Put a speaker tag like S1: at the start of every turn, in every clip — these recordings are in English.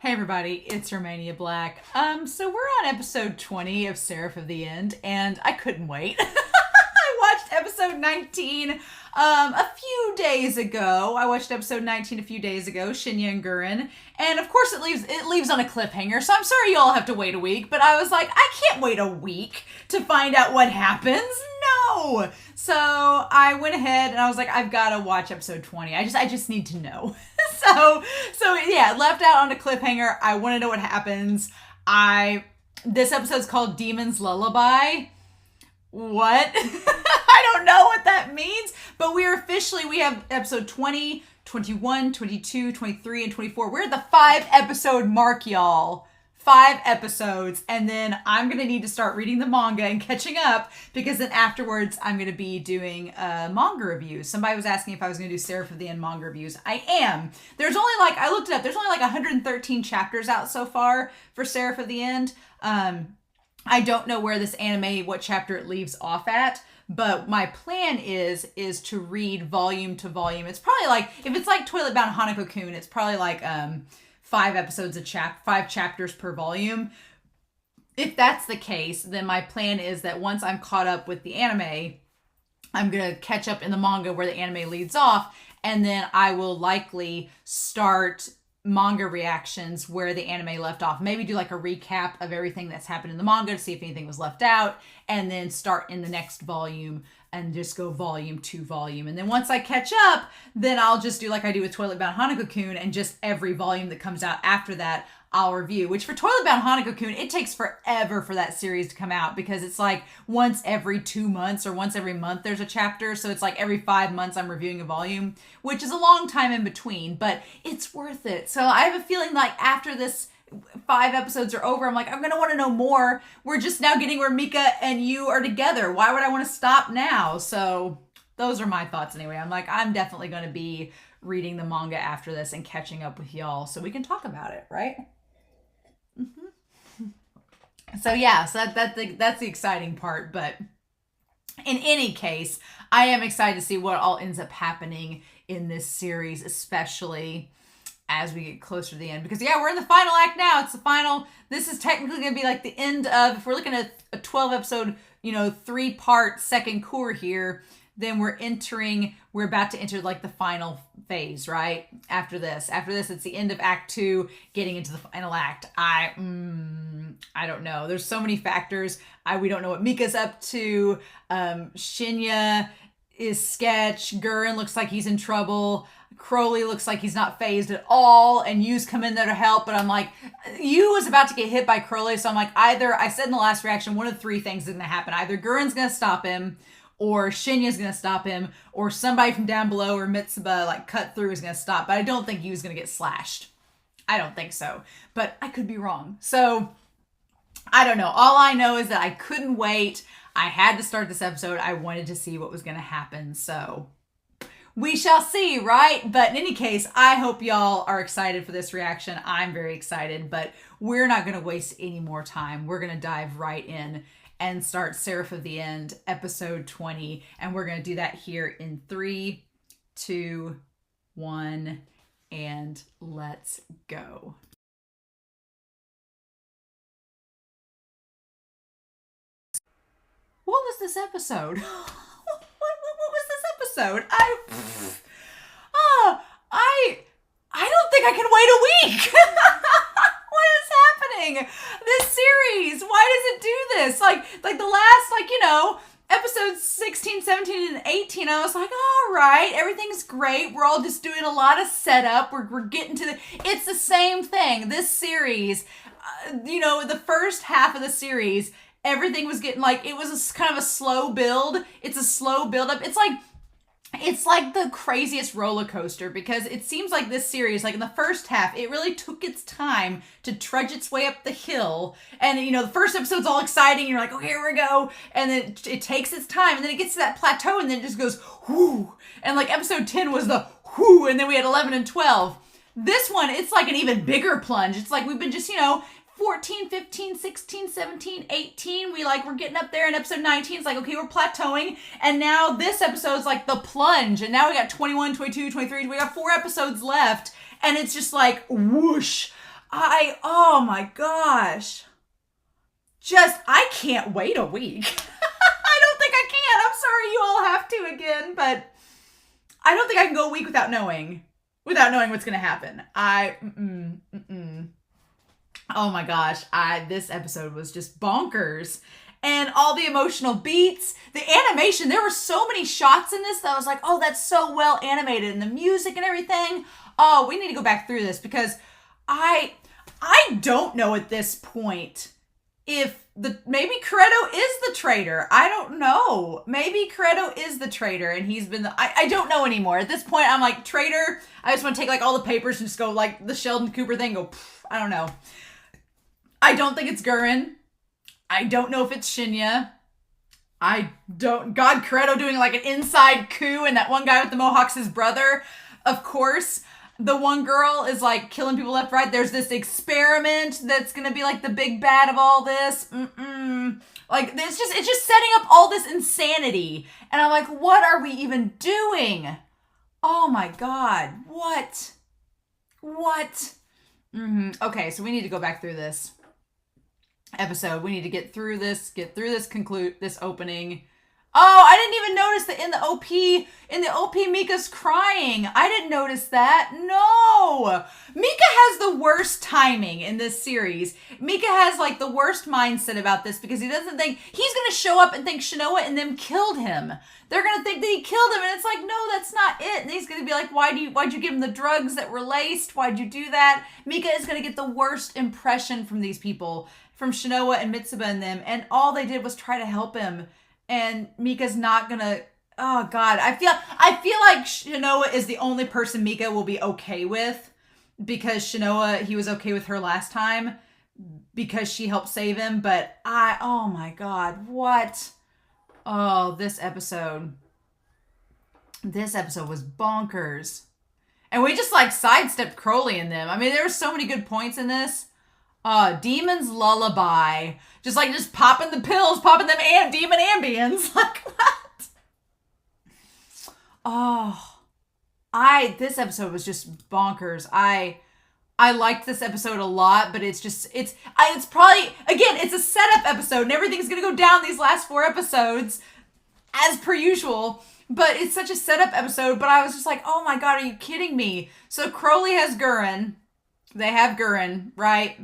S1: Hey everybody, it's Romania Black. So we're on episode 20 of Seraph of the End, and I couldn't wait. I watched episode 19 a few days ago. Shinya and Guren. And of course it leaves on a cliffhanger, so I'm sorry you all have to wait a week, but I was like, I can't wait a week to find out what happens. No! So I went ahead and I was like, I've got to watch episode 20. I just need to know. So yeah, left out on a cliffhanger. I want to know what happens. This episode's called Demon's Lullaby. What? I don't know what that means, but we have episode 20, 21, 22, 23, and 24. We're at the 5-episode mark, y'all. 5 episodes, and then I'm going to need to start reading the manga and catching up, because then afterwards I'm going to be doing manga reviews. Somebody was asking if I was going to do Seraph of the End manga reviews. I am. I looked it up, there's only 113 chapters out so far for Seraph of the End. I don't know where this anime, what chapter it leaves off at, but my plan is to read volume to volume. It's probably if it's like Toilet Bound Hanako-kun, it's probably 5 episodes 5 chapters per volume. If that's the case, then my plan is that once I'm caught up with the anime, I'm going to catch up in the manga where the anime leads off, and then I will likely start manga reactions where the anime left off. Maybe do a recap of everything that's happened in the manga to see if anything was left out, and then start in the next volume and just go volume to volume. And then once I catch up, then I'll just do like I do with Toilet Bound Hanako-kun, and just every volume that comes out after that, I'll review. Which for Toilet Bound Hanako-kun, it takes forever for that series to come out, because it's once every 2 months or once every month there's a chapter. So it's every 5 months I'm reviewing a volume, which is a long time in between, but it's worth it. So I have a feeling after this 5 episodes are over, I'm going to want to know more. We're just now getting where Mika and you are together. Why would I want to stop now? So those are my thoughts anyway. I'm definitely going to be reading the manga after this and catching up with y'all so we can talk about it, right? Mm-hmm. So yeah, so that's the exciting part. But in any case, I am excited to see what all ends up happening in this series, especially as we get closer to the end, because we're in the final act now. It's the final. This is technically going to be the end of, if we're looking at a 12 episode, 3-part second cour here, then we're about to enter the final phase, right? After this, it's the end of act 2, getting into the final act. I don't know. There's so many factors. We don't know what Mika's up to. Shinya is sketch. Guren looks like he's in trouble. Crowley looks like he's not phased at all, and Yu's come in there to help, but I'm Yu was about to get hit by Crowley, so I'm either, I said in the last reaction, one of 3 things is going to happen. Either Guren's going to stop him, or Shinya's going to stop him, or somebody from down below, or Mitsuba, cut through is going to stop, but I don't think Yu's going to get slashed. I don't think so, but I could be wrong. So, I don't know. All I know is that I couldn't wait. I had to start this episode. I wanted to see what was going to happen, so we shall see, right? But in any case, I hope y'all are excited for this reaction. I'm very excited, but we're not going to waste any more time. We're going to dive right in and start Seraph of the End, episode 20. And we're going to do that here in 3, 2, 1, and let's go. What was this episode? What was this episode? I don't think I can wait a week. What is happening? This series, why does it do this? The last, episodes 16, 17, and 18, I was all right, everything's great. We're all just doing a lot of setup. We're getting to it's the same thing. This series, the first half of the series, everything was getting it was kind of a slow build. It's a slow build up. It's like the craziest roller coaster, because it seems like this series, in the first half, it really took its time to trudge its way up the hill. And, the first episode's all exciting. You're okay, here we go. And then it takes its time. And then it gets to that plateau, and then it just goes, whoo. And episode 10 was the whoo. And then we had 11 and 12. This one, it's an even bigger plunge. It's we've been just, 14, 15, 16, 17, 18. We're getting up there in episode 19. It's okay, we're plateauing. And now this episode's the plunge. And now we got 21, 22, 23. We got 4 episodes left. And it's just whoosh. Oh my gosh. I can't wait a week. I don't think I can. I'm sorry you all have to again, but I don't think I can go a week without knowing what's going to happen. Oh my gosh. This episode was just bonkers. And all the emotional beats, the animation, there were so many shots in this that I was like, oh, that's so well animated, and the music and everything. Oh, we need to go back through this because I don't know at this point if maybe Kureto is the traitor. I don't know. Maybe Kureto is the traitor and he's been I don't know anymore. At this point, I'm like, traitor. I just want to take like all the papers and just go like the Sheldon Cooper thing, I don't know. I don't think it's Guren. I don't know if it's Shinya. Kureto doing like an inside coup, and that one guy with the mohawk's his brother. Of course, the one girl is like killing people left, right. There's this experiment that's gonna be like the big bad of all this. Like it's just setting up all this insanity, and I'm like, what are we even doing? Oh my god, what? Okay, so we need to go back through this episode. We need to get through this opening. Oh, I didn't even notice that in the OP, Mika's crying. I didn't notice that. No. Mika has the worst timing in this series. Mika has like the worst mindset about this because he doesn't think he's going to show up and think Shinoa and them killed him. They're going to think that he killed him, and it's like, no, that's not it. And he's going to be like, why'd you give him the drugs that were laced? Why'd you do that? Mika is going to get the worst impression from these people, from Shinoa and Mitsuba and them, and all they did was try to help him. And Mika's not gonna. Oh God, I feel like Shinoa is the only person Mika will be okay with, because Shinoa, he was okay with her last time because she helped save him. But oh my God, what? Oh, this episode was bonkers, and we just like sidestepped Crowley and them. I mean, there were so many good points in this. Demon's Lullaby. Just popping the pills, popping them demon ambience. Like, what? Oh. This episode was just bonkers. I liked this episode a lot, but it's probably, again, it's a setup episode, and everything's gonna go down these last 4 episodes, as per usual. But it's such a setup episode, but I was just like, oh my God, are you kidding me? So Crowley has Guren. They have Guren, right?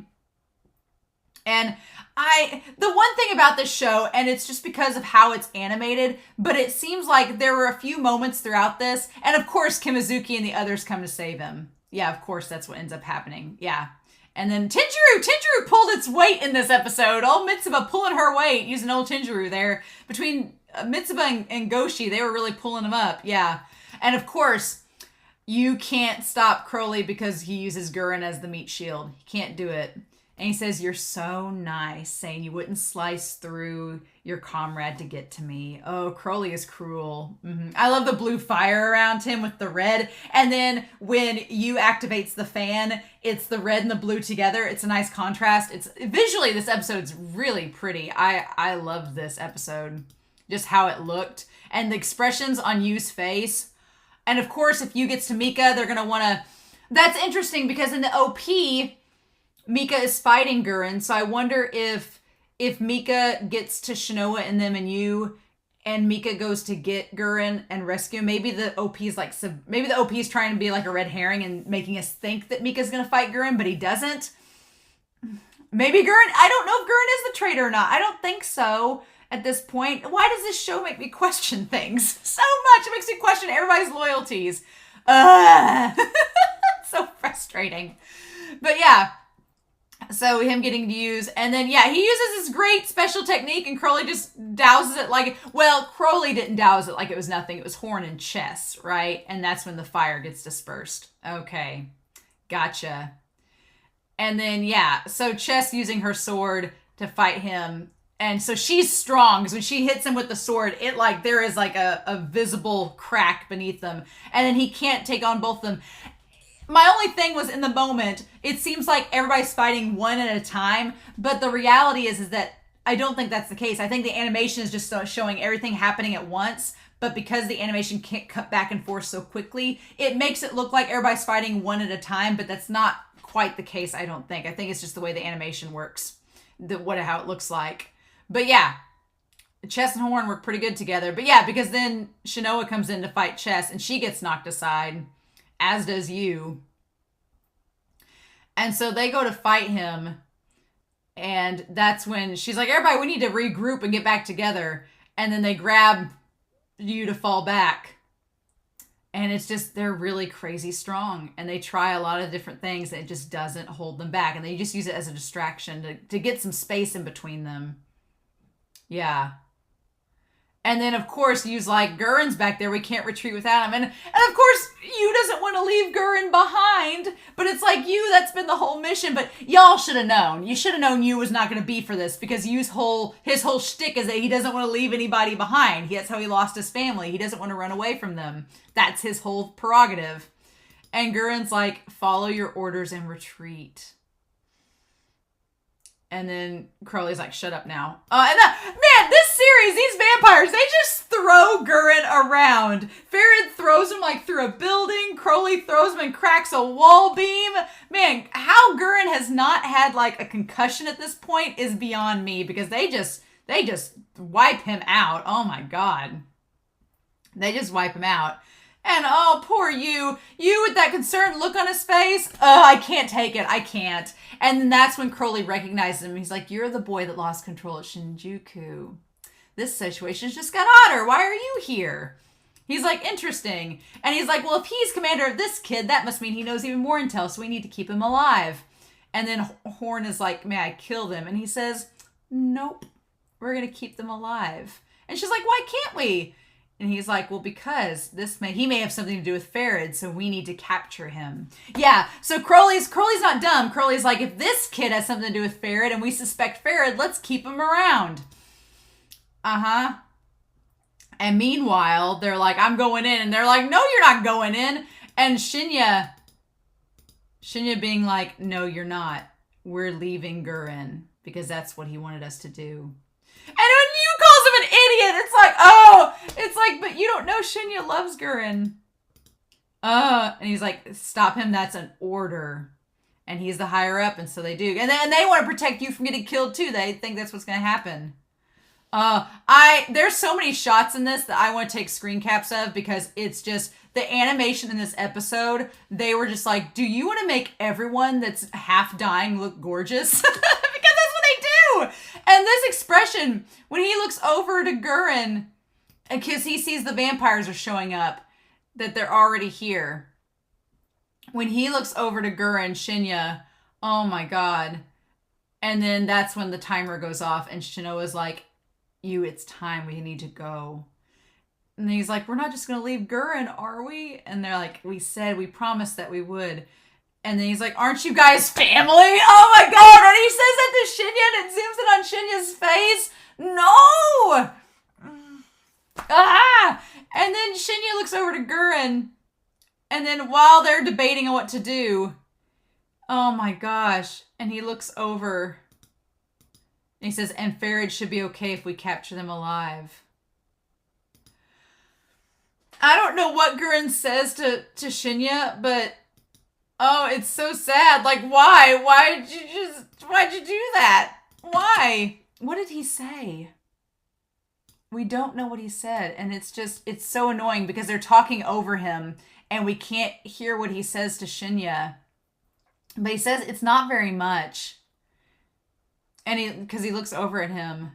S1: And the one thing about this show, and it's just because of how it's animated, but it seems like there were a few moments throughout this, and of course Kimizuki and the others come to save him. Yeah, of course that's what ends up happening. Yeah. And then Tinjuru pulled its weight in this episode. Old Mitsuba pulling her weight, using old Tinjuru there. Between Mitsuba and Goshi, they were really pulling him up. Yeah. And of course, you can't stop Crowley because he uses Guren as the meat shield. He can't do it. And he says, you're so nice, saying you wouldn't slice through your comrade to get to me. Oh, Crowley is cruel. I love the blue fire around him with the red. And then when Yu activates the fan, it's the red and the blue together. It's a nice contrast. Visually, this episode's really pretty. I loved this episode. Just how it looked. And the expressions on Yu's face. And of course, if Yu gets to Mika, they're going to want to... That's interesting because in the OP... Mika is fighting Guren, so I wonder if Mika gets to Shinoa and them and Yu, and Mika goes to get Guren and rescue. Maybe the OP is trying to be like a red herring and making us think that Mika's gonna fight Guren, but he doesn't. Maybe Guren. I don't know if Guren is the traitor or not. I don't think so at this point. Why does this show make me question things so much? It makes me question everybody's loyalties. So frustrating. But yeah. So him getting to use, and then yeah, he uses this great special technique, and Crowley just douses it like, well, Crowley didn't douse it like it was nothing. It was horn and chest, right? And that's when the fire gets dispersed. Okay, gotcha. And then yeah, so Chess using her sword to fight him, and so she's strong because when she hits him with the sword, it like there is like a visible crack beneath them, and then he can't take on both of them. My only thing was in the moment, it seems like everybody's fighting one at a time, but the reality is that I don't think that's the case. I think the animation is just showing everything happening at once, but because the animation can't cut back and forth so quickly, it makes it look like everybody's fighting one at a time, but that's not quite the case, I don't think. I think it's just the way the animation works, how it looks like. But yeah, Chess and Horn work pretty good together. But yeah, because then Shinoa comes in to fight Chess, and she gets knocked aside, as does Yu. And so they go to fight him, and that's when she's like, everybody, we need to regroup and get back together. And then they grab Yu to fall back. And it's just, they're really crazy strong. And they try a lot of different things, and it just doesn't hold them back. And they just use it as a distraction to get some space in between them. Yeah. And then, of course, Yu's like, Guren's back there. We can't retreat without him. And of course, Yu doesn't want to leave Guren behind. But it's like, Yu, that's been the whole mission. But y'all should have known. You should have known Yu was not going to be for this. Because his whole shtick is that he doesn't want to leave anybody behind. That's how he lost his family. He doesn't want to run away from them. That's his whole prerogative. And Guren's like, follow your orders and retreat. And then Crowley's like, shut up now. Man, this series, these vampires, they just throw Guren around. Farad throws him like through a building. Crowley throws him and cracks a wall beam. Man, how Guren has not had like a concussion at this point is beyond me, because they just wipe him out. Oh my God. They just wipe him out. And oh, poor Yu with that concerned look on his face. Oh, I can't take it. I can't. And then that's when Crowley recognizes him. He's like, you're the boy that lost control at Shinjuku. This situation's just got hotter. Why are you here? He's like, interesting. And he's like, well, if he's commander of this kid, that must mean he knows even more intel, so we need to keep him alive. And then Horn is like, may I kill them? And he says, nope, we're going to keep them alive. And she's like, why can't we? And he's like, well, because he may have something to do with Farad, so we need to capture him. Yeah, so Crowley's not dumb. Crowley's like, if this kid has something to do with Farad and we suspect Farad, let's keep him around. Uh-huh. And meanwhile, they're like, I'm going in. And they're like, no, you're not going in. And Shinya being like, no, you're not. We're leaving Guren, because that's what he wanted us to do. And when Yu calls him an idiot, it's like, but you don't know Shinya loves Guren. And he's like, stop him, that's an order. And he's the higher up, and so they do. And they want to protect you from getting killed too. They think that's what's going to happen. There's so many shots in this that I want to take screen caps of, because it's just, the animation in this episode, they were just like, do you want to make everyone that's half dying look gorgeous? Because that's what they do. And this expression, when he looks over to Guren, because he sees the vampires are showing up, that they're already here. When he looks over to Guren, Shinya, oh my God. And then that's when the timer goes off, and Shinoa's like, Yu, it's time, we need to go. And he's like, we're not just going to leave Guren, are we? And they're like, we promised that we would. And then he's like, aren't you guys family? Oh my God. And he says that to Shinya, and it zooms in on Shinya's face. No! Ah! And then Shinya looks over to Guren. And then while they're debating on what to do, oh my gosh. And he looks over. And he says, and Farad should be okay if we capture them alive. I don't know what Guren says to Shinya, but oh, it's so sad. Like, why? Why'd you do that? Why? What did he say? We don't know what he said. And it's so annoying because they're talking over him and we can't hear what he says to Shinya. But he says it's not very much. And because he looks over at him.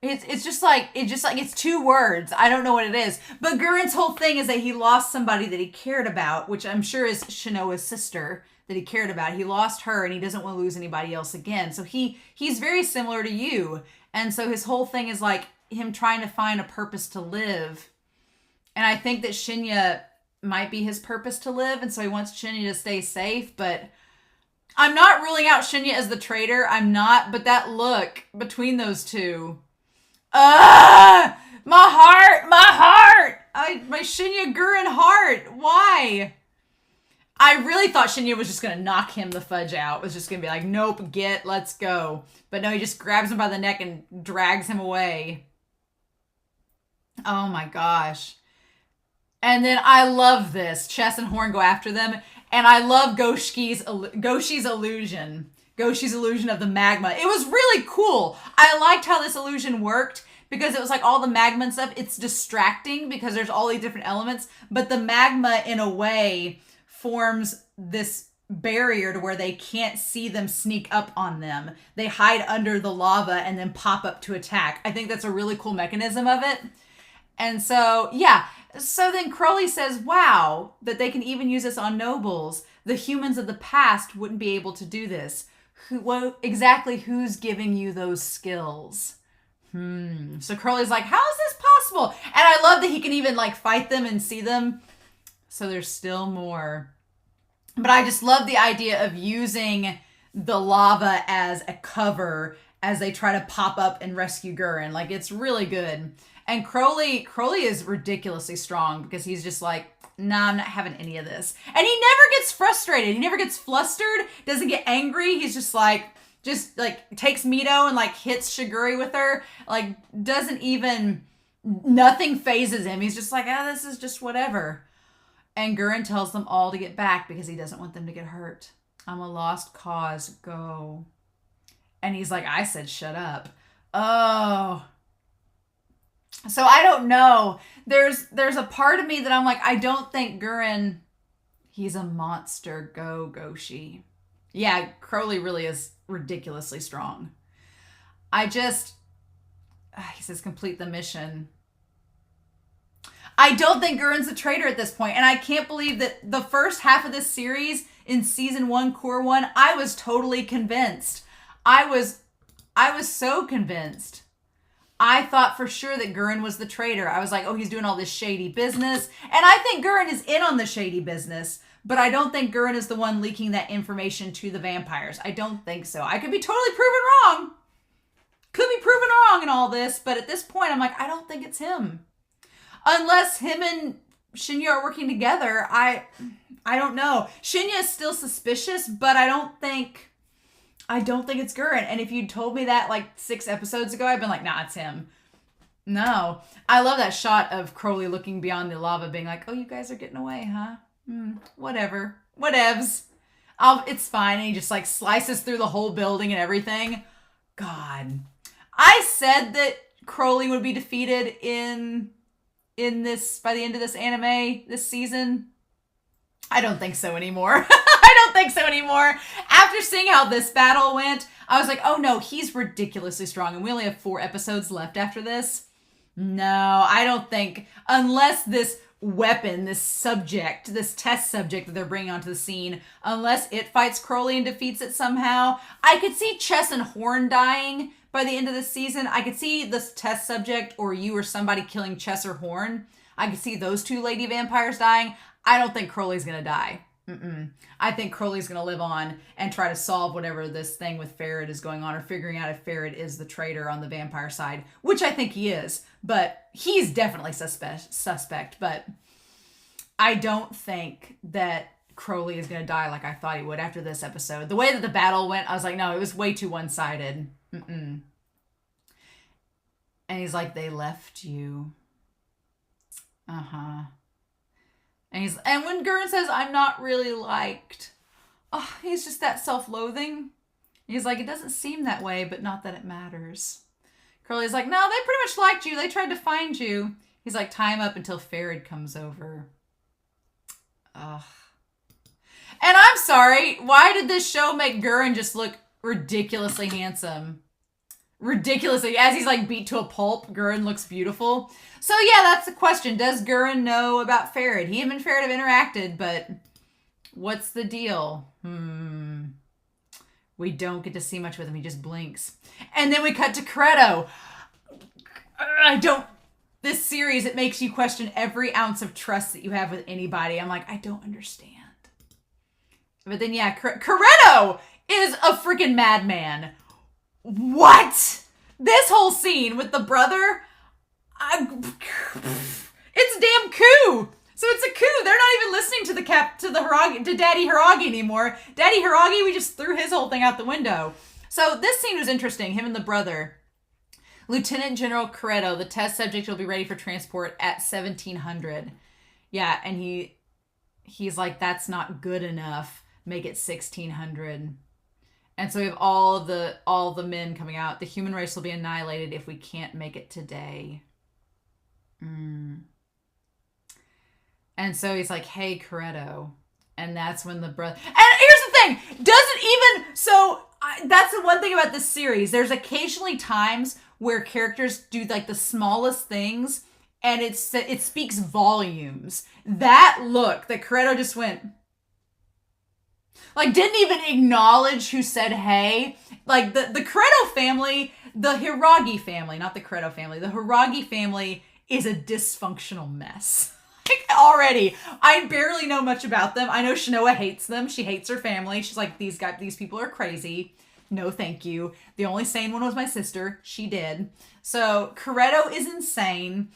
S1: It's just like it's two words. I don't know what it is. But Guren's whole thing is that he lost somebody that he cared about, which I'm sure is Shinoa's sister that he cared about. He lost her and he doesn't want to lose anybody else again. So he's very similar to you. And so his whole thing is like him trying to find a purpose to live. And I think that Shinya might be his purpose to live. And so he wants Shinya to stay safe. But I'm not ruling out Shinya as the traitor. I'm not. But that look between those two. My heart! My Shinya Guren heart! Why? I really thought Shinya was just going to knock him the fudge out. Was just going to be like, nope, let's go. But no, he just grabs him by the neck and drags him away. Oh my gosh. And then I love this. Chess and Horn go after them. And I love Goshi's illusion. Goshi's illusion of the magma. It was really cool. I liked how this illusion worked because it was like all the magma and stuff. It's distracting because there's all these different elements. But the magma, in a way, forms this barrier to where they can't see them sneak up on them. They hide under the lava and then pop up to attack. I think that's a really cool mechanism of it. And so, yeah. So then Crowley says, wow, that they can even use this on nobles. The humans of the past wouldn't be able to do this. Exactly who's giving you those skills? So Crowley's like, how is this possible? And I love that he can even like fight them and see them. So there's still more. But I just love the idea of using the lava as a cover as they try to pop up and rescue Guren. Like, it's really good. And Crowley is ridiculously strong because he's just like, nah, I'm not having any of this. And he never gets frustrated. He never gets flustered, doesn't get angry. He's just like takes Mito and like hits Shiguri with her. Like, nothing phases him. He's just like, this is just whatever. And Guren tells them all to get back because he doesn't want them to get hurt. I'm a lost cause. Go. And he's like, I said shut up. Oh. So I don't know. There's a part of me that I'm like, I don't think Guren, he's a monster. Go, Goshi. Yeah, Crowley really is ridiculously strong. He says complete the mission. I don't think Guren's a traitor at this point, and I can't believe that the first half of this series in season 1, core 1, I was totally convinced. I was so convinced. I thought for sure that Guren was the traitor. I was like, oh, he's doing all this shady business. And I think Guren is in on the shady business, but I don't think Guren is the one leaking that information to the vampires. I don't think so. I could be totally proven wrong. Could be proven wrong in all this, but at this point, I'm like, I don't think it's him. Unless him and Shinya are working together, I don't know. Shinya is still suspicious, but I don't think it's Guren. And if you'd told me that like 6 episodes ago, I'd been like, nah, it's him. No. I love that shot of Crowley looking beyond the lava being like, oh, you guys are getting away, huh? Whatever. Whatevs. It's fine. And he just like slices through the whole building and everything. God. I said that Crowley would be defeated in this, by the end of this anime, this season. I don't think so anymore. I don't think so anymore. After seeing how this battle went, I was like, oh no, he's ridiculously strong. And we only have 4 episodes left after this. No, I don't think, unless this weapon, this subject, this test subject that they're bringing onto the scene, unless it fights Crowley and defeats it somehow, I could see Chess and Horn dying by the end of this season. I could see this test subject or you or somebody killing Chess or Horn. I could see those 2 lady vampires dying. I don't think Crowley's gonna die. I think Crowley's gonna live on and try to solve whatever this thing with Farad is going on, or figuring out if Farad is the traitor on the vampire side, which I think he is, but he's definitely suspect, but I don't think that Crowley is gonna die like I thought he would after this episode. The way that the battle went, I was like, no, it was way too one-sided. And he's like, they left you. And when Guren says, I'm not really liked, he's just that self-loathing. He's like, it doesn't seem that way, but not that it matters. Crowley's like, no, they pretty much liked you. They tried to find you. He's like, tie him up until Farad comes over. Ugh. And I'm sorry, why did this show make Guren just look ridiculously handsome? Ridiculously. As he's like beat to a pulp, Guren looks beautiful. So yeah, that's the question. Does Guren know about Farad? He and Farad have interacted, but what's the deal? We don't get to see much with him. He just blinks. And then we cut to Kureto. This series, it makes you question every ounce of trust that you have with anybody. I'm like, I don't understand. But then yeah, Kureto is a freaking madman. What? This whole scene with the brother, it's a damn coup. So it's a coup. They're not even listening to Daddy Hiragi anymore. Daddy Hiragi, we just threw his whole thing out the window. So this scene was interesting. Him and the brother. Lieutenant General Kureto, the test subject will be ready for transport at 1700. Yeah, and he's like, that's not good enough. Make it 1600. And so we have all the men coming out. The human race will be annihilated if we can't make it today. And so he's like, hey, Kureto. And that's when the brother... And here's the thing! Doesn't even... So, that's the one thing about this series. There's occasionally times where characters do, like, the smallest things, and it speaks volumes. That look that Kureto just went... Like, didn't even acknowledge who said hey. Like, the Kureto family, the Hiragi family, not the Kureto family, the Hiragi family is a dysfunctional mess. Like, already. I barely know much about them. I know Shinoa hates them. She hates her family. She's like, these people are crazy. No, thank you. The only sane one was my sister. She did. So, Kureto is insane.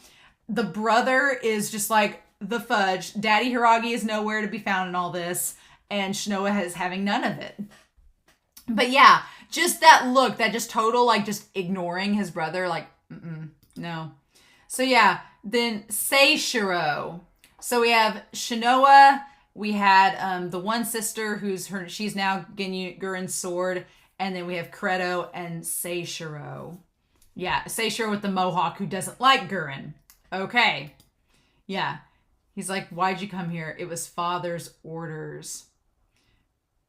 S1: The brother is just like the fudge. Daddy Hiragi is nowhere to be found in all this. And Shinoa is having none of it. But yeah, just that look, that just total, like, just ignoring his brother, like, no. So yeah, then Seishiro. So we have Shinoa, we had the one sister she's now Guren's sword, and then we have Kureto and Seishiro. Yeah, Seishiro with the mohawk who doesn't like Guren. Okay. Yeah. He's like, why'd you come here? It was father's orders.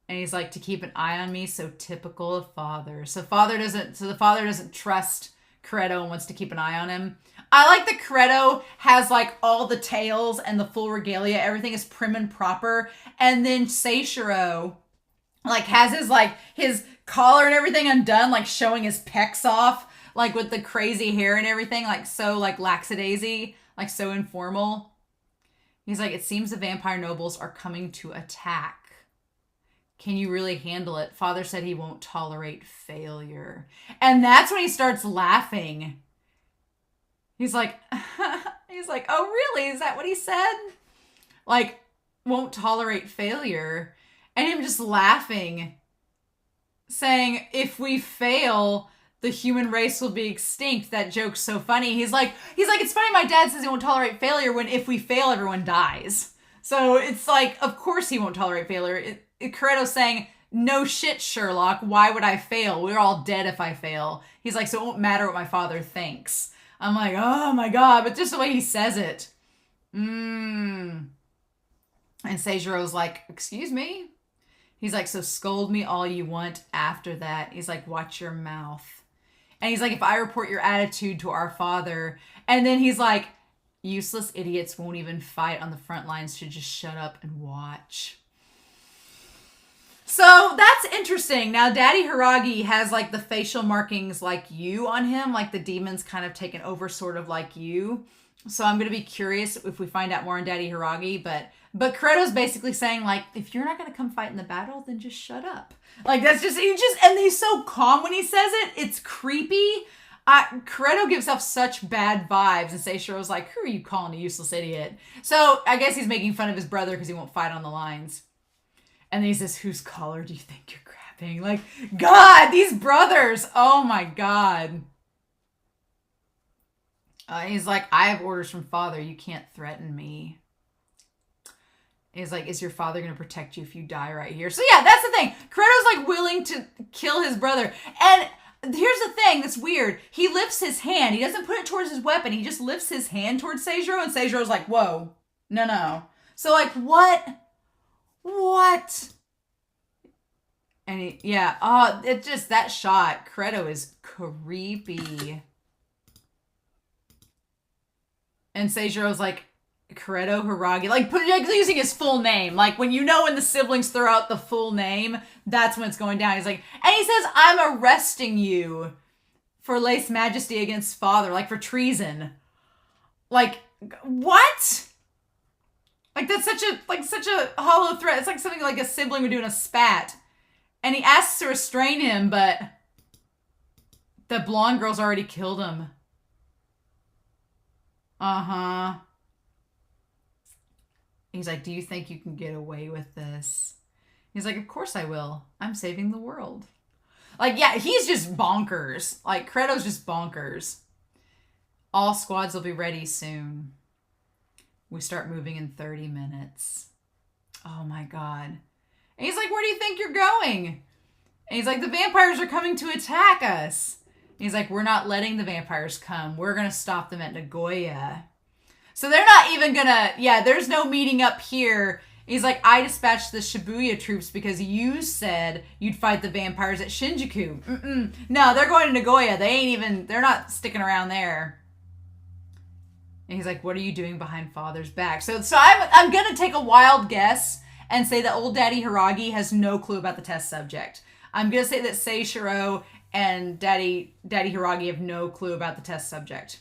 S1: And he's like, to keep an eye on me, so typical of father. So the father doesn't trust Kureto and wants to keep an eye on him. I like that Kureto has like all the tails and the full regalia. Everything is prim and proper. And then Seishiro like has his collar and everything undone, like showing his pecs off, like with the crazy hair and everything, like so like lackadaisy, like so informal. He's like, it seems the vampire nobles are coming to attack. Can you really handle it? Father said he won't tolerate failure. And that's when he starts laughing. He's like, oh, really? Is that what he said? Like, won't tolerate failure. And him just laughing, saying, if we fail, the human race will be extinct. That joke's so funny. He's like, it's funny my dad says he won't tolerate failure when if we fail, everyone dies. So it's like, of course he won't tolerate failure. Kureto's saying, no shit, Sherlock. Why would I fail? We're all dead if I fail. He's like, so it won't matter what my father thinks. I'm like, oh my God, but just the way he says it. And Seijiro's like, excuse me? He's like, so scold me all you want after that. He's like, watch your mouth. And he's like, if I report your attitude to our father. And then he's like, useless idiots won't even fight on the front lines, should just shut up and watch. So that's interesting. Now, Daddy Hiragi has like the facial markings like you on him, like the demon's kind of taken over sort of like you. So I'm going to be curious if we find out more on Daddy Hiragi, but Kureto's basically saying like, if you're not going to come fight in the battle, then just shut up. Like that's just, and he's so calm when he says it. It's creepy. Kureto gives off such bad vibes, and Seishiro's like, who are you calling a useless idiot? So I guess he's making fun of his brother because he won't fight on the lines. And then he says, whose collar do you think you're grabbing? Like, God, these brothers. Oh my God. He's like, I have orders from father. You can't threaten me. He's like, is your father going to protect you if you die right here? So yeah, that's the thing. Kureto's like willing to kill his brother. And here's the thing that's weird. He lifts his hand. He doesn't put it towards his weapon. He just lifts his hand towards Seijiro. And Seijiro's like, whoa, no. So like, what? And it just, that shot, Kureto is creepy. And Seijiro's like, Kureto Hiragi, like using his full name. Like when the siblings throw out the full name, that's when it's going down. He's like, and he says, I'm arresting you for lese majesty against father, like for treason. Like, what? Like that's such a hollow threat. It's like something like a sibling would do in a spat. And he asks to restrain him, but the blonde girl's already killed him. Uh-huh. He's like, do you think you can get away with this? He's like, of course I will. I'm saving the world. Like, yeah, he's just bonkers. Like, Kureto's just bonkers. All squads will be ready soon. We start moving in 30 minutes. Oh my God. And he's like, where do you think you're going? And he's like, the vampires are coming to attack us. And he's like, we're not letting the vampires come. We're going to stop them at Nagoya. So they're not even going to, there's no meeting up here. He's like, I dispatched the Shibuya troops because you said you'd fight the vampires at Shinjuku. No, they're going to Nagoya. They're not sticking around there. And he's like, what are you doing behind Father's back? So I'm going to take a wild guess and say that old Daddy Hiragi has no clue about the test subject. I'm going to say that Seishiro and Daddy Hiragi have no clue about the test subject.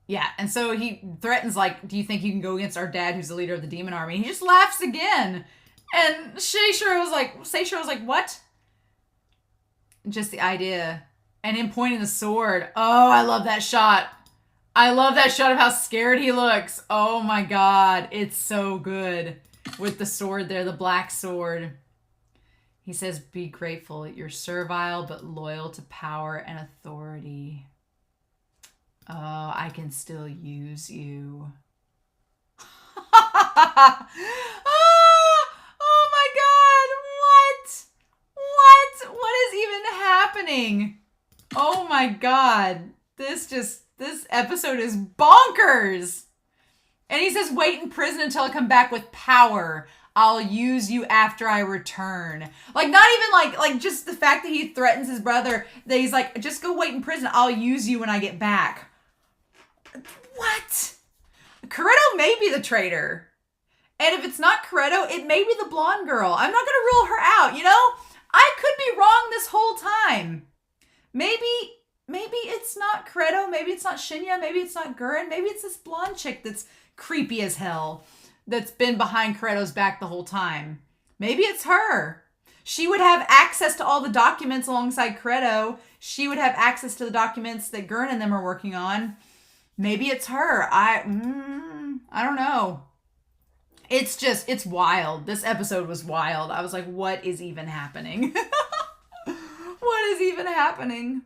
S1: Yeah, and so he threatens, like, do you think you can go against our dad who's the leader of the demon army? And he just laughs again. And Seishiro was like, what? Just the idea. And him pointing the sword. Oh, I love that shot. I love that shot of how scared he looks. Oh my God, it's so good. With the sword there, the black sword. He says, be grateful. You're servile but loyal to power and authority. Oh, I can still use you. Oh my God. What is even happening? Oh my God. This episode is bonkers. And he says, wait in prison until I come back with power. I'll use you after I return. Like, not even like just the fact that he threatens his brother, that he's like, just go wait in prison. I'll use you when I get back. What? Kureto may be the traitor. And if it's not Kureto, it may be the blonde girl. I'm not going to rule her out, you know? I could be wrong this whole time. Maybe it's not Kureto. Maybe it's not Shinya. Maybe it's not Guren. Maybe it's this blonde chick that's creepy as hell, that's been behind Kureto's back the whole time. Maybe it's her. She would have access to all the documents alongside Kureto. She would have access to the documents that Guren and them are working on. Maybe it's her. I don't know. It's wild. This episode was wild. I was like, what is even happening? What is even happening?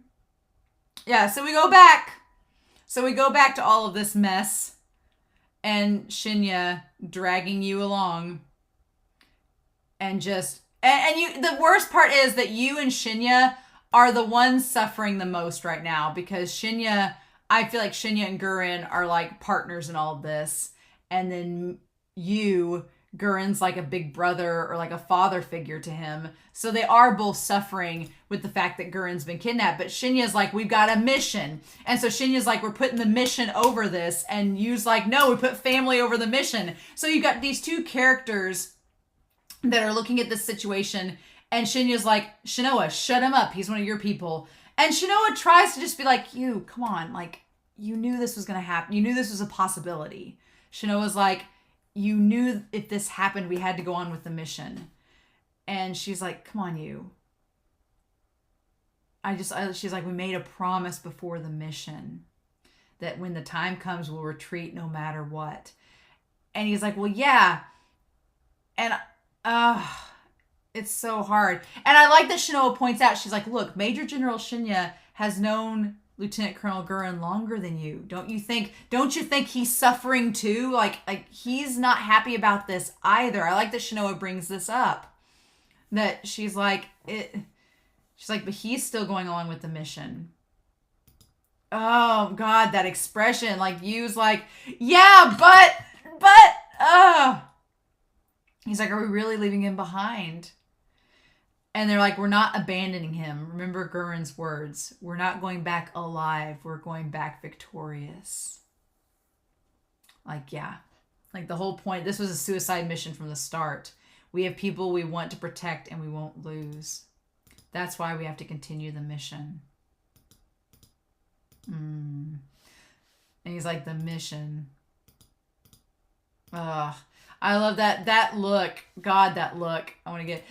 S1: Yeah, so we go back. To all of this mess. And Shinya dragging you along. And just... And you, the worst part is that you and Shinya are the ones suffering the most right now. Because Shinya... I feel like Shinya and Guren are like partners in all of this. And then Guren's like a big brother or like a father figure to him. So they are both suffering with the fact that Guren's been kidnapped. But Shinya's like, we've got a mission. And so Shinya's like, we're putting the mission over this. And Yu's like, no, we put family over the mission. So you've got these two characters that are looking at this situation. And Shinya's like, Shinoa, shut him up. He's one of your people. And Shinoa tries to just be like, you, come on. Like, you knew this was going to happen. You knew this was a possibility. Shinoa's like, you knew if this happened, we had to go on with the mission. And she's like, come on, you. She's like, we made a promise before the mission that when the time comes, we'll retreat no matter what. And he's like, well, yeah. And, it's so hard. And I like that Shinoa points out, she's like, look, Major General Shinya has known Lieutenant Colonel Guren longer than you. Don't you think he's suffering too? Like he's not happy about this either. I like that Shinoa brings this up. That she's like, but he's still going along with the mission. Oh God, that expression. Like Yu's like, yeah, but, he's like, are we really leaving him behind? And they're like, we're not abandoning him. Remember Guren's words. We're not going back alive. We're going back victorious. Like, yeah. Like the whole point, this was a suicide mission from the start. We have people we want to protect and we won't lose. That's why we have to continue the mission. And he's like, the mission. I love that look. God, that look.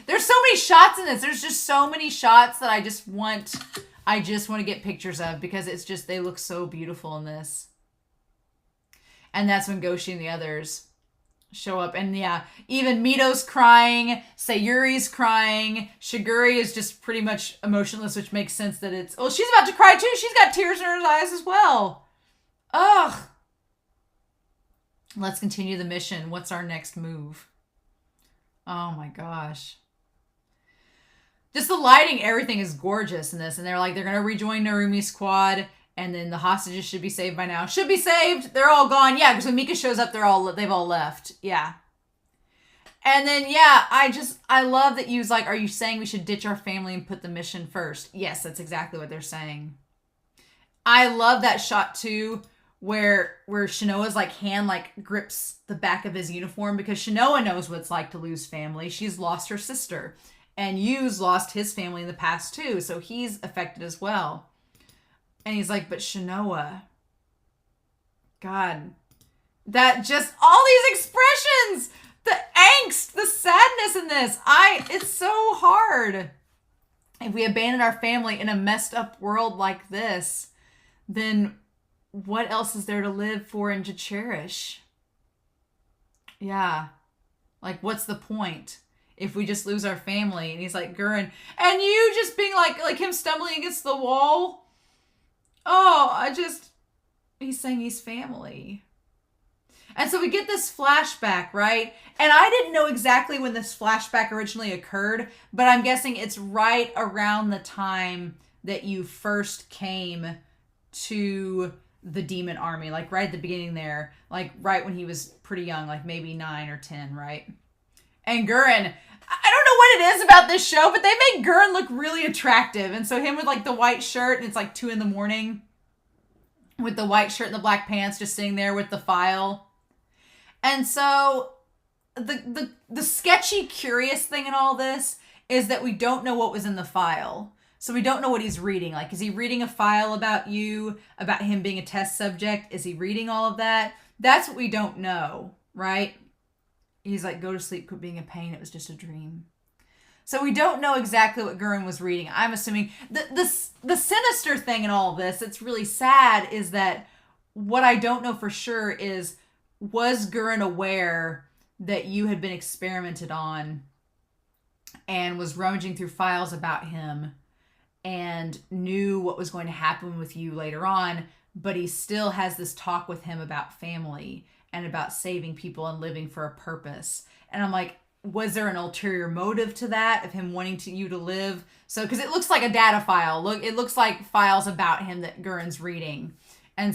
S1: There's so many shots in this. There's just so many shots that I just want to get pictures of because it's just, they look so beautiful in this. And that's when Goshi and the others show up. And yeah, even Mito's crying. Sayuri's crying. Shiguri is just pretty much emotionless, which makes sense that she's about to cry too. She's got tears in her eyes as well. Ugh. Let's continue the mission. What's our next move? Oh my gosh. Just the lighting, everything is gorgeous in this. And they're going to rejoin Narumi's squad. And then the hostages should be saved by now. Should be saved. They're all gone. Yeah, because when Mika shows up, they've all left. Yeah. And then, yeah, I love that you was like, are you saying we should ditch our family and put the mission first? Yes, that's exactly what they're saying. I love that shot too, where Shinoa's hand grips the back of his uniform, because Shinoa knows what it's like to lose family. She's lost her sister. And Yu's lost his family in the past too, so he's affected as well. And he's like, but Shinoa, God, that just, all these expressions, the angst, the sadness in this, it's so hard. If we abandon our family in a messed up world like this, then what else is there to live for and to cherish? Yeah. What's the point if we just lose our family? And he's like, Guren, and you just being like him stumbling against the wall. Oh, he's saying he's family. And so we get this flashback, right? And I didn't know exactly when this flashback originally occurred, but I'm guessing it's right around the time that you first came to the demon army, right at the beginning there, right when he was pretty young, maybe 9 or 10, right? And Guren, I don't know what it is about this show, but they make Guren look really attractive. And so him with the white shirt, and it's 2 a.m. with the white shirt and the black pants, just sitting there with the file. And so the sketchy, curious thing in all this is that we don't know what was in the file. So we don't know what he's reading. Is he reading a file about you, about him being a test subject? Is he reading all of that? That's what we don't know, right? He's like, go to sleep, quit being a pain. It was just a dream. So we don't know exactly what Guren was reading. I'm assuming the sinister thing in all of this, it's really sad, is that what I don't know for sure is, was Guren aware that you had been experimented on and was rummaging through files about him and knew what was going to happen with you later on, but he still has this talk with him about family and about saving people and living for a purpose. And I'm like, was there an ulterior motive to that, of him wanting you to live? So, because it looks like a data file. It looks like files about him that Guren's reading. And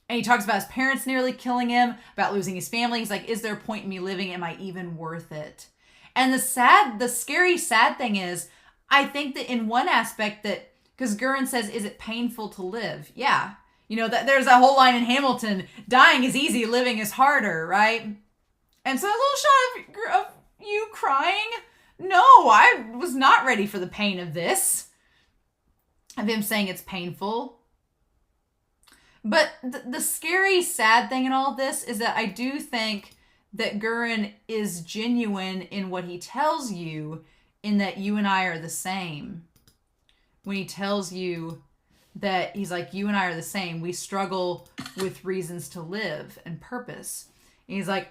S1: he talks about his parents nearly killing him, about losing his family. He's like, is there a point in me living? Am I even worth it? And the scary, sad thing is, I think that in one aspect that, because Guren says, is it painful to live? Yeah. That there's a whole line in Hamilton, dying is easy, living is harder, right? And so a little shot of you crying. No, I was not ready for the pain of this. Of him saying it's painful. But the scary, sad thing in all of this is that I do think that Guren is genuine in what he tells you, in that you and I are the same. When he tells you that he's like, you and I are the same. We struggle with reasons to live and purpose. And he's like,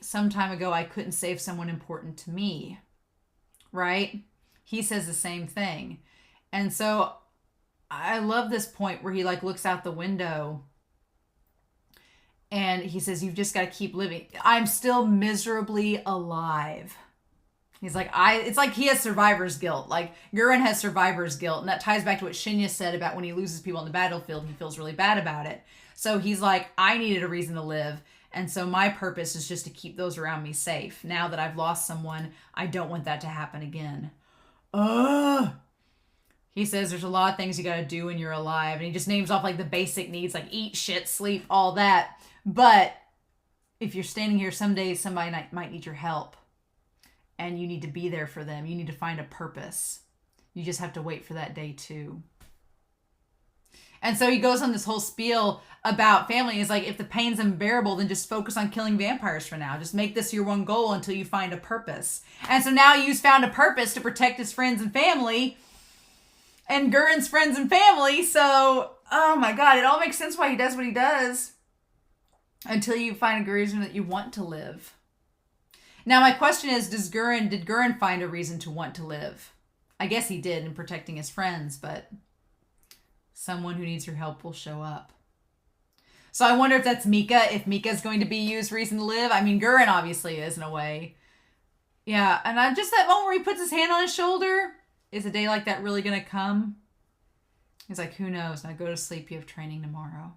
S1: some time ago, I couldn't save someone important to me. Right? He says the same thing. And so I love this point where he looks out the window and he says, you've just got to keep living. I'm still miserably alive. He's like, it's like he has survivor's guilt. Guren has survivor's guilt. And that ties back to what Shinya said about when he loses people on the battlefield, he feels really bad about it. So he's like, I needed a reason to live. And so my purpose is just to keep those around me safe. Now that I've lost someone, I don't want that to happen again. He says there's a lot of things you got to do when you're alive. And he just names off the basic needs, eat, shit, sleep, all that. But if you're standing here, someday somebody might need your help. And you need to be there for them. You need to find a purpose. You just have to wait for that day too. And so he goes on this whole spiel about family. He's like, if the pain's unbearable, then just focus on killing vampires for now. Just make this your one goal until you find a purpose. And so now Yu's found a purpose to protect his friends and family. And Guren's friends and family. So, oh my God, it all makes sense why he does what he does. Until you find a reason that you want to live. Now, my question is, did Guren find a reason to want to live? I guess he did in protecting his friends, but someone who needs your help will show up. So I wonder if that's Mika, if Mika's going to be used reason to live. I mean, Guren obviously is in a way. Yeah, and I just that moment where he puts his hand on his shoulder. Is a day like that really going to come? He's like, who knows? Now go to sleep. You have training tomorrow.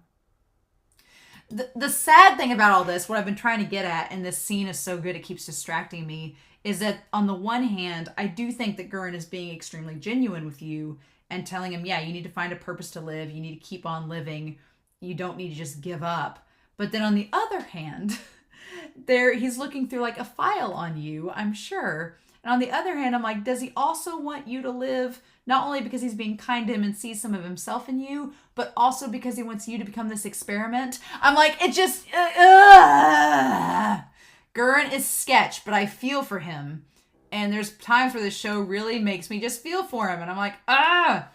S1: The sad thing about all this, what I've been trying to get at, and this scene is so good it keeps distracting me, is that on the one hand, I do think that Guren is being extremely genuine with you and telling him, yeah, you need to find a purpose to live. You need to keep on living. You don't need to just give up. But then on the other hand, he's looking through like a file on you, I'm sure. And on the other hand, I'm like, does he also want you to live, not only because he's being kind to him and sees some of himself in you, but also because he wants you to become this experiment? I'm like, it just... Guren is sketch, but I feel for him. And there's times where this show really makes me just feel for him. And I'm like, ah!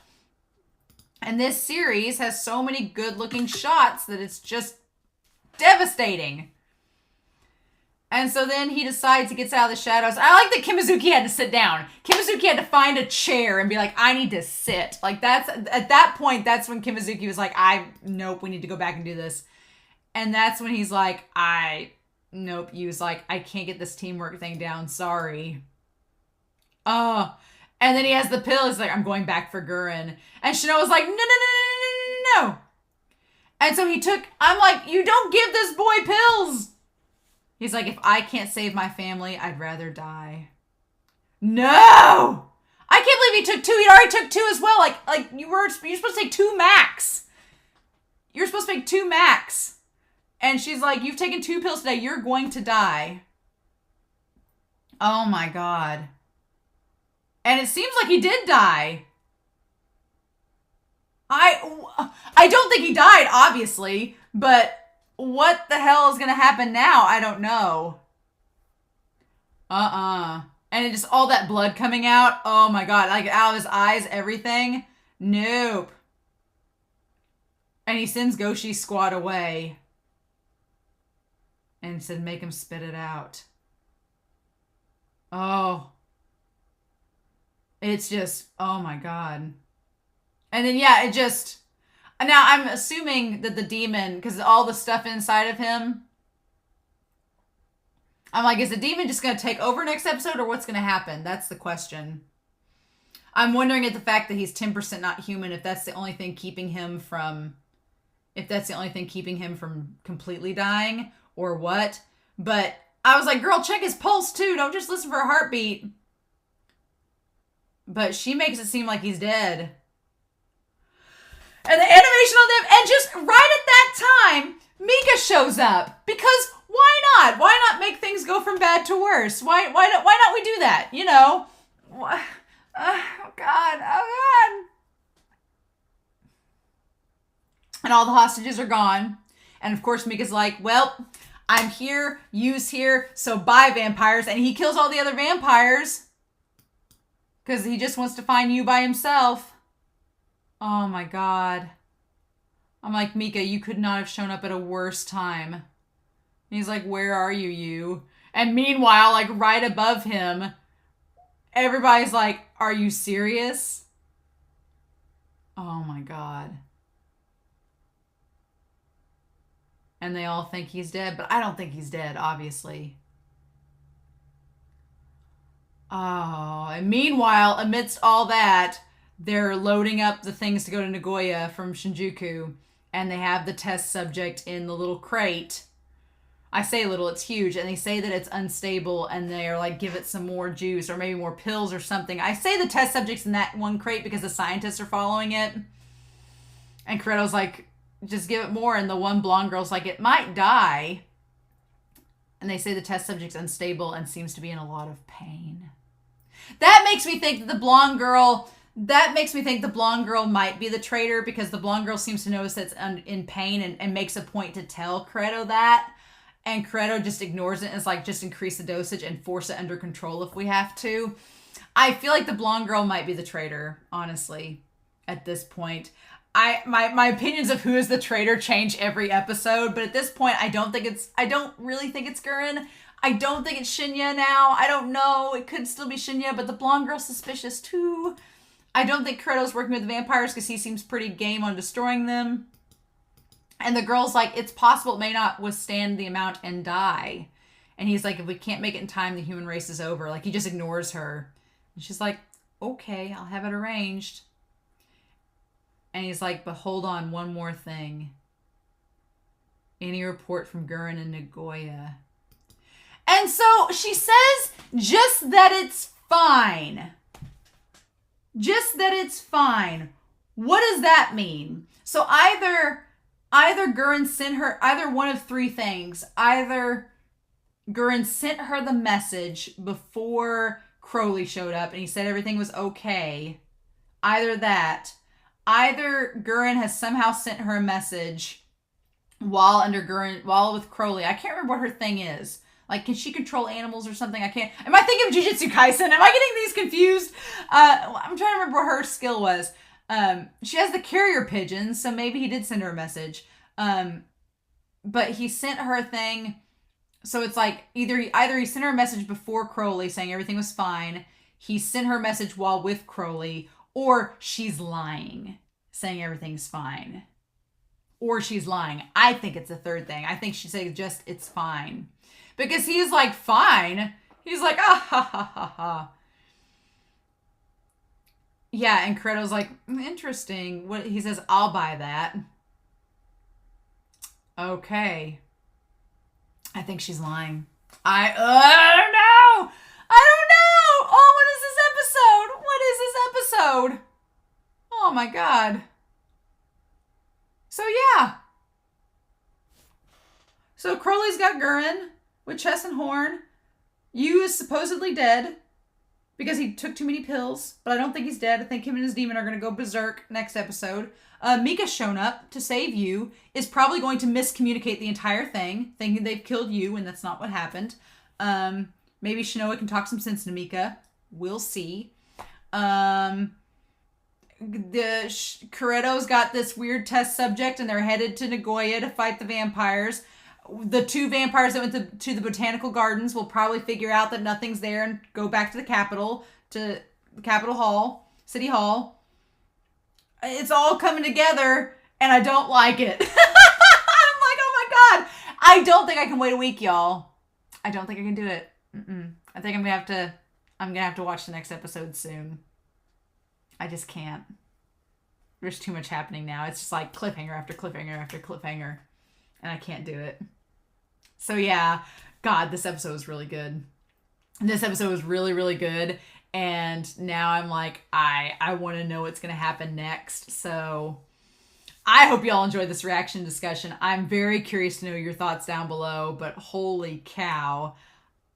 S1: And this series has so many good-looking shots that it's just devastating. And so then he decides he gets out of the shadows. I like that Kimizuki had to sit down. Kimizuki had to find a chair and be like, I need to sit. Like that's, at that point, that's when Kimizuki was like, nope, we need to go back and do this. And that's when he's like, nope. He was like, I can't get this teamwork thing down. Sorry. Oh. And then he has the pill. He's like, I'm going back for Guren. And Shino was like, no. And so I'm like, you don't give this boy pills. He's like, if I can't save my family, I'd rather die. No! I can't believe he took 2. He already took 2 as well. Like you're supposed to take 2 max. You're supposed to take 2 max. And she's like, you've taken 2 pills today. You're going to die. Oh my God. And it seems like he did die. I don't think he died, obviously, but what the hell is going to happen now? I don't know. And it just, all that blood coming out. Oh my God. Like out of his eyes, everything. Nope. And he sends Goshi's squad away. And said, make him spit it out. Oh. It's just, oh my God. And then, yeah, it just... Now, I'm assuming that the demon, because all the stuff inside of him, I'm like, is the demon just going to take over next episode, or what's going to happen? That's the question. I'm wondering at the fact that he's 10% not human, if that's the only thing keeping him from... If that's the only thing keeping him from completely dying, or what. But I was like, girl, check his pulse, too. Don't just listen for a heartbeat. But she makes it seem like he's dead. And the animation on them, and just right at that time, Mika shows up. Because why not? Why not make things go from bad to worse? Why not we do that? You know? Oh God. And all the hostages are gone. And of course Mika's like, well, I'm here, Yu's here, so bye vampires. And he kills all the other vampires. Because he just wants to find you by himself. Oh my God. I'm like, Mika, you could not have shown up at a worse time. And he's like, where are you, you? And meanwhile, like right above him, everybody's like, are you serious? Oh my God. And they all think he's dead, but I don't think he's dead, obviously. Oh, and meanwhile, amidst all that, they're loading up the things to go to Nagoya from Shinjuku, and they have the test subject in the little crate. I say little, it's huge, and they say that it's unstable, and they're like, give it some more juice, or maybe more pills or something. I say the test subject's in that one crate because the scientists are following it. And Kureto's like, just give it more, and the one blonde girl's like, it might die. And they say the test subject's unstable and seems to be in a lot of pain. That makes me think that the blonde girl might be the traitor, because the blonde girl seems to notice that it's in pain and makes a point to tell Kureto that. And Kureto just ignores it and is like, just increase the dosage and force it under control if we have to. I feel like the blonde girl might be the traitor, honestly, at this point. My opinions of who is the traitor change every episode, but at this point, I don't really think it's Guren. I don't think it's Shinya now. I don't know. It could still be Shinya, but the blonde girl's suspicious too. I don't think Kureto's working with the vampires because he seems pretty game on destroying them. And the girl's like, it's possible it may not withstand the amount and die. And he's like, if we can't make it in time, the human race is over. Like, he just ignores her. And she's like, okay, I'll have it arranged. And he's like, but hold on, one more thing. Any report from Guren and Nagoya? And so she says, just that it's fine. Just that it's fine. What does that mean? So either Guren sent her, either one of three things. Either Guren sent her the message before Crowley showed up and he said everything was okay. Either that. Either Guren has somehow sent her a message while with Crowley. I can't remember what her thing is. Like, can she control animals or something? I can't. Am I thinking of Jujutsu Kaisen? Am I getting these confused? I'm trying to remember what her skill was. She has the carrier pigeons, so maybe he did send her a message. But he sent her a thing. So it's like either he sent her a message before Crowley saying everything was fine. He sent her a message while with Crowley, or she's lying, saying everything's fine. Or she's lying. I think it's a third thing. I think she said just it's fine. Because he's like, fine. He's like, ah, ha, ha, ha, ha. Yeah, and Kureto's like, interesting. What he says, I'll buy that. Okay. I think she's lying. I don't know. Oh, what is this episode? Oh my God. So yeah. So Crowley's got Guren with chest and horn. Yu is supposedly dead because he took too many pills, but I don't think he's dead. I think him and his demon are going to go berserk next episode. Mika's shown up to save Yu, is probably going to miscommunicate the entire thing, thinking they've killed Yu, and that's not what happened. Maybe Shinoa can talk some sense to Mika. We'll see. Kureto's got this weird test subject, and they're headed to Nagoya to fight the vampires. The two vampires that went to the botanical gardens will probably figure out that nothing's there and go back to the capital, to the Capitol Hall, City Hall. It's all coming together, and I don't like it. I'm like, oh my God. I don't think I can wait a week, y'all. I don't think I can do it. I think I'm gonna have to watch the next episode soon. I just can't. There's too much happening now. It's just like cliffhanger after cliffhanger after cliffhanger. And I can't do it. So yeah, God, this episode was really good. This episode was really, really good. And now I'm like, I want to know what's going to happen next. So I hope y'all enjoyed this reaction discussion. I'm very curious to know your thoughts down below. But holy cow,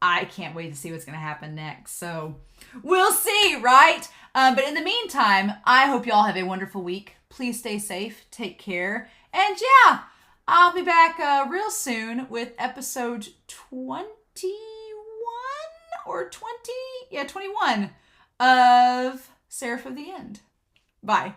S1: I can't wait to see what's going to happen next. So we'll see, right? But in the meantime, I hope y'all have a wonderful week. Please stay safe. Take care. And yeah, I'll be back real soon with episode 21 or 20? Yeah, 21 of Seraph of the End. Bye.